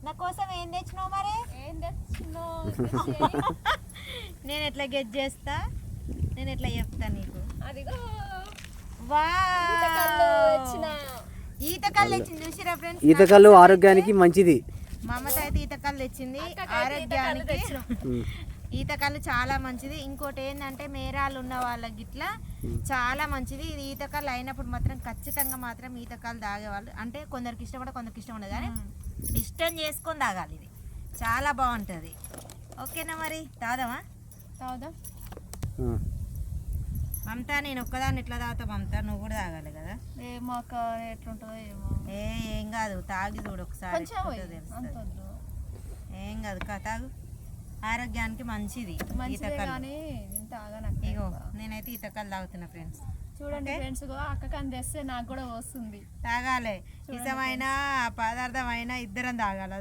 నా కోసం ఏం తెచ్చినావు మరి? ఏం తెచ్చినావు? నేను ఎట్లా గెట్ చేస్తా, నేను ఎట్లా చెప్తా నీకు. అదిగో ఈతకల్లు తెచ్చింది చూసిరా ఫ్రెండ్స్. ఈతకల్లు ఆరోగ్యానికి మంచిది. మమత అయితే ఈతకల్లు తెచ్చింది ఆరోగ్యానికి. ఈతకల్లు చాలా మంచిది. ఇంకోటి ఏంటంటే మేరాలు ఉన్న వాళ్ళకి ఇట్లా చాలా మంచిది. ఇది ఈతకల్లు అయినప్పుడు మాత్రం ఖచ్చితంగా మాత్రం ఈతకల్లు తాగేవాళ్ళు అంటే కొందరికి ఇష్టపడ కొందరికి ఇష్టం ఉండదు, కానీ ఇష్టం చేసుకొని తాగాలి. ఇది చాలా బాగుంటుంది. ఓకేనా మరి తాగుదామా? తాగుదాం. మమత నేను ఒక్కదాన్ని ఎట్లా తాగుతా మమత, నువ్వు కూడా తాగాలి కదా. ఏమో అక్క ఎట్లుంటుందో ఏమో. ఏం కాదు తాగి చూడు ఒకసారి, ఏం కాదు తాగు. ఆరోగ్యానికి మంచిది ఈతకల్లు. ఇగో నేనైతే ఈతకల్లు తాగుతున్నా ఫ్రెండ్స్. చూడండి ఫ్రెండ్స్, అక్కకి తెస్తే నాకు కూడా వస్తుంది. తాగాలి. ఇష్టమైన పదార్థం అయినా ఇద్దరం తాగాలి.